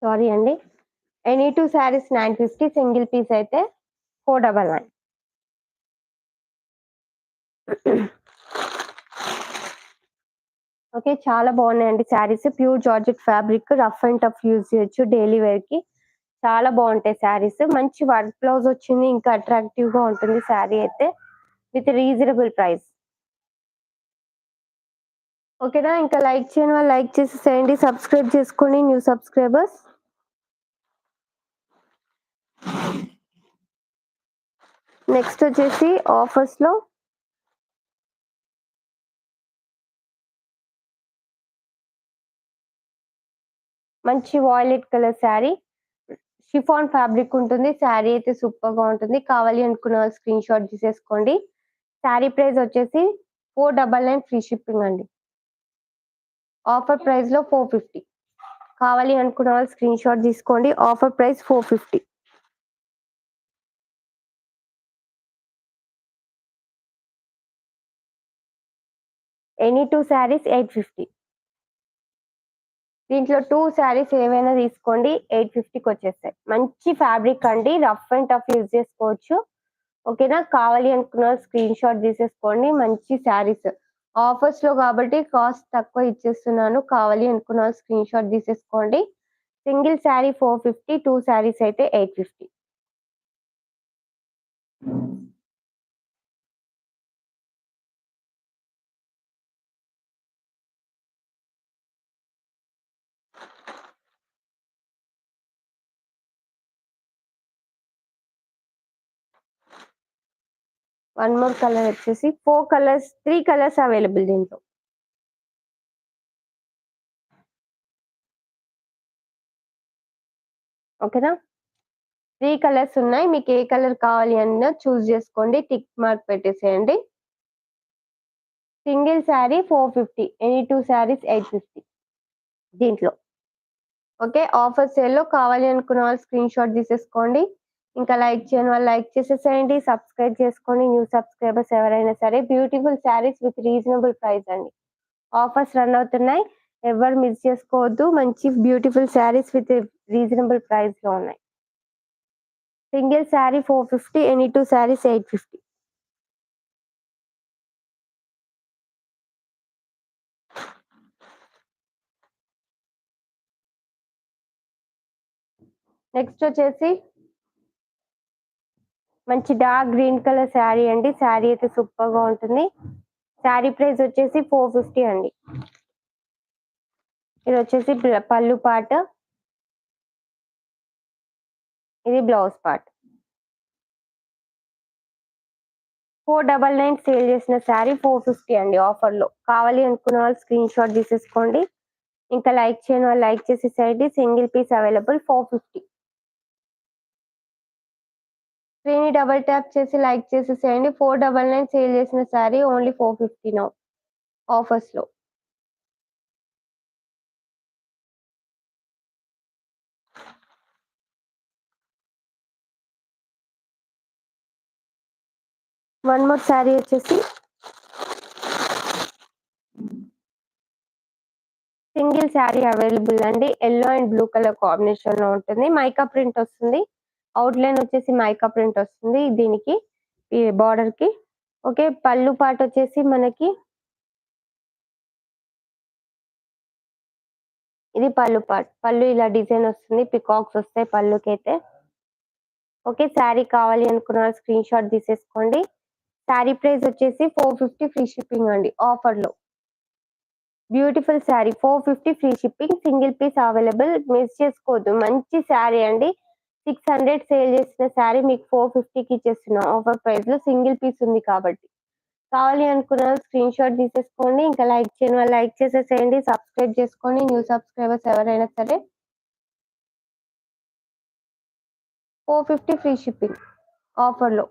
Sorry అండి. Any 2 saris 950, single piece అయితే 499. Okay. చాలా బాగున్నాయండి saris. Pure georgette fabric, rough and tough use చేయొచ్చు డైలీ వేర్‌కి. చాలా బాగుంటాయి శారీస్. మంచి వర్క్ బ్లౌజ్ వచ్చింది. ఇంకా అట్రాక్టివ్‌గా ఉంటుంది శారీ అయితే. With reasonable price. ఓకేనా? ఇంకా లైక్ చేయని వాళ్ళు లైక్ చేసేసేయండి. సబ్స్క్రైబ్ చేసుకోండి న్యూ సబ్స్క్రైబర్స్. నెక్స్ట్ వచ్చేసి ఆఫర్స్‌లో మంచి violet colour sari. Chiffon fabric ఉంటుంది. శారీ అయితే సూపర్‌గా ఉంటుంది. కావాలి అనుకున్న వాళ్ళు స్క్రీన్ షాట్ తీసేసుకోండి. శారీ ప్రైస్ వచ్చేసి 499 ఫ్రీ షిప్పింగ్ అండి. ఆఫర్ ప్రైస్‌లో 450. కావాలి అనుకున్న వాళ్ళు స్క్రీన్ షాట్ తీసుకోండి. Offer price 450. ఎనీ 2 శారీస్ 850. దీంట్లో 2 శారీస్ ఏవైనా తీసుకోండి 850కి వచ్చేస్తాయి. మంచి ఫ్యాబ్రిక్ అండి. రఫ్ అండ్ టఫ్ యూజ్ చేసుకోవచ్చు. ఓకేనా? కావాలి అనుకున్న స్క్రీన్ షాట్ తీసేసుకోండి. మంచి శారీస్. ఆఫర్స్‌లో కాబట్టి కాస్ట్ తక్కువ ఇచ్చేస్తున్నాను. కావాలి అనుకున్న స్క్రీన్ షాట్ తీసేసుకోండి. సింగిల్ శారీ 450, 2 శారీస్ అయితే 850. వన్ మోర్ కలర్ వచ్చేసి 4 కలర్స్ 3 కలర్స్ అవైలబుల్ దీంట్లో. ఓకేనా? 3 కలర్స్ ఉన్నాయి. మీకు ఏ కలర్ కావాలి అన్నా చూజ్ చేసుకోండి. టిక్ మార్క్ పెట్టేసేయండి. సింగిల్ శారీ 450. ఎనీ 2 శారీస్ 850 దీంట్లో. ఓకే. ఆఫర్ సేల్‌లో కావాలి అనుకున్న వాళ్ళు స్క్రీన్ షాట్ తీసేసుకోండి. ఇంకా లైక్ చేయని వాళ్ళు లైక్ చేసేసేయండి. సబ్స్క్రైబ్ చేసుకోండి న్యూ సబ్స్క్రైబర్స్ ఎవరైనా సరే. Beautiful saris with reasonable price అండి. ఆఫర్స్ రన్ అవుతున్నాయి. ఎవరు మిస్ చేసుకోవద్దు. మంచి బ్యూటిఫుల్ శారీస్ విత్ రీజనబుల్ ప్రైస్‌లో ఉన్నాయి. Single sari 450, any 2 saris 850. Next వచ్చేసి మంచి డార్క్ గ్రీన్ కలర్ శారీ అండి. శారీ అయితే సూపర్‌గా ఉంటుంది. శారీ ప్రైస్ వచ్చేసి 450 అండి. ఇది వచ్చేసి పళ్ళు పార్ట్. ఇది బ్లౌజ్ పార్ట్. 499 సేల్ చేసిన శారీ 450 అండి ఆఫర్‌లో. కావాలి అనుకున్న వాళ్ళు స్క్రీన్ షాట్ తీసేసుకోండి. ఇంకా లైక్ చేయని వాళ్ళు లైక్ చేసేసేయండి. Single piece available 450. స్క్రీన్‌ని డబుల్ ట్యాప్ చేసి లైక్ చేసేసేయండి. 499 సేల్ చేసిన శారీ ఓన్లీ 450 నౌ ఆఫర్స్‌లో. వన్ మోర్ శారీ వచ్చేసి సింగిల్ శారీ అవైలబుల్ అండి. యెల్లో అండ్ బ్లూ కలర్ కాంబినేషన్‌లో ఉంటుంది. మైకా ప్రింట్ వస్తుంది. అవుట్‌లైన్ వచ్చేసి మైకా ప్రింట్ వస్తుంది దీనికి ఈ బార్డర్‌కి. ఓకే. పళ్ళు పార్ట్ వచ్చేసి మనకి ఇది పళ్ళు పార్ట్. పళ్ళు ఇలా డిజైన్ వస్తుంది. పికాక్స్ వస్తాయి పళ్ళుకైతే. ఓకే. శారీ కావాలి అనుకున్న వాళ్ళు స్క్రీన్ షాట్ తీసేసుకోండి. శారీ ప్రైస్ వచ్చేసి 450 ఫ్రీ షిప్పింగ్ అండి ఆఫర్‌లో. Beautiful sari 450 free shipping. Single piece available. Miss చేసుకోవద్దు. మంచి శారీ అండి. 600 సేల్ చేసిన శారీ మీకు 450కి ఇచ్చేస్తున్నాం ఆఫర్ ప్రైస్‌లో. సింగిల్ పీస్ ఉంది కాబట్టి. కావాలి అనుకున్న వాళ్ళు స్క్రీన్ షాట్ తీసేసుకోండి. ఇంకా లైక్ చేయని వాళ్ళు లైక్ చేసేసేయండి. సబ్స్క్రైబ్ చేసుకోండి న్యూ సబ్స్క్రైబర్స్ ఎవరైనా సరే. 450 ఫ్రీ షిప్పింగ్ ఆఫర్‌లో.